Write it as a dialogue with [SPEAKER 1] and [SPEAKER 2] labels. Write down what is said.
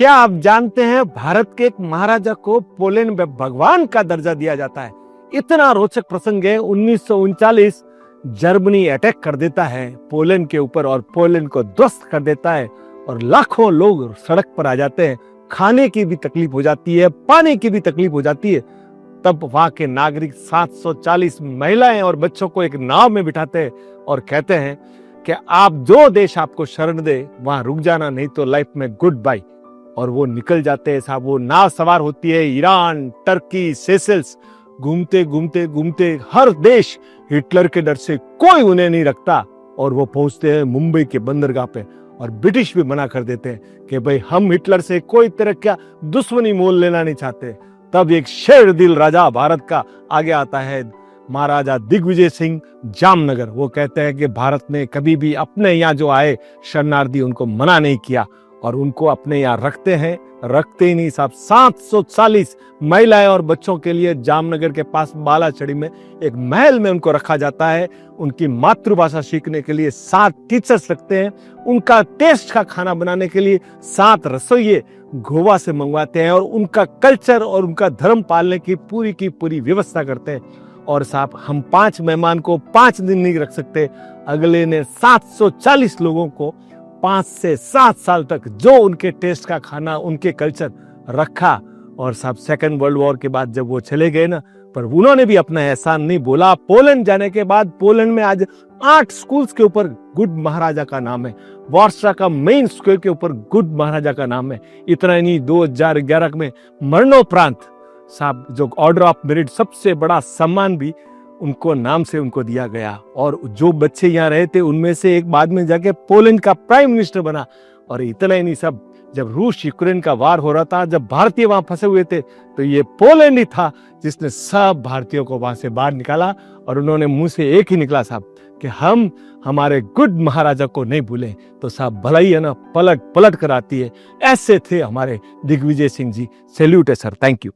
[SPEAKER 1] क्या आप जानते हैं भारत के एक महाराजा को पोलैंड में भगवान का दर्जा दिया जाता है। इतना रोचक प्रसंग है। 1939 जर्मनी अटैक कर देता है पोलैंड के ऊपर और पोलैंड को ध्वस्त कर देता है और लाखों लोग सड़क पर आ जाते हैं। खाने की भी तकलीफ हो जाती है, पानी की भी तकलीफ हो जाती है। तब वहां के नागरिक 740 महिलाएं और बच्चों को एक नाव में बिठाते हैं और कहते हैं कि आप जो देश आपको शरण दे वहां रुक जाना, नहीं तो लाइफ में गुड बाय। और वो निकल जाते हैं साहब। वो नाव सवार होती है ईरान, टर्की, सेशल्स, घूमते घूमते घूमते हर देश हिटलर के डर से कोई उन्हें नहीं रखता और वो पहुंचते हैं मुंबई के बंदरगाह पे। और ब्रिटिश भी मना कर देते हैं कि भाई हम हिटलर से कोई तरह का दुश्मनी मोल लेना नहीं चाहते। तब एक शेर दिल राजा भारत का आगे आता है, महाराजा दिग्विजय सिंह जामनगर। वो कहते हैं कि भारत ने कभी भी अपने यहाँ जो आए शरणार्थी उनको मना नहीं किया और उनको अपने यहाँ रखते हैं। रखते ही नहीं साहब, 740 महिलाएं और बच्चों के लिए जामनगर के पास बालाचड़ी में एक महल में उनको रखा जाता है। उनकी मातृभाषा सीखने के लिए 7 टीचर्स रखते हैं। उनका टेस्ट का खाना बनाने के लिए 7 रसोइये गोवा से मंगवाते हैं और उनका कल्चर और उनका धर्म पालने की पूरी व्यवस्था करते हैं। और साहब हम 5 मेहमान को 5 दिन नहीं रख सकते। अगले ने 740 लोगों को 5 से 7 साल तक जो उनके टेस्ट का खाना, उनके कल्चर रखा। और साहब सेकंड वर्ल्ड वॉर के बाद जब वो चले गए ना, पर उन्होंने भी अपना एहसान नहीं बोला। पोलैंड जाने के बाद पोलैंड में आज 8 स्कूल्स के ऊपर गुड महाराजा का नाम है। वार्सा का मेन स्कूल के ऊपर गुड महाराजा का नाम है। इतना ही नहीं, 2011 में मरणोपरांत साहब जो ऑर्डर ऑफ मेरिट सबसे बड़ा सम्मान भी उनको नाम से उनको दिया गया। और जो बच्चे यहाँ रहे थे उनमें से एक बाद में जाके पोलैंड का प्राइम मिनिस्टर बना। और इतना ही नहीं सब, जब रूस यूक्रेन का वार हो रहा था, जब भारतीय वहां फंसे हुए थे, तो ये पोलैंड ही था जिसने सब भारतीयों को वहां से बाहर निकाला। और उन्होंने मुंह से एक ही निकला साहब कि हम हमारे गुड महाराजा को नहीं भूलें। तो साहब भलाई है ना, पलट पलट कर आती है। ऐसे थे हमारे दिग्विजय सिंह जी। सैल्यूट है सर, थैंक यू।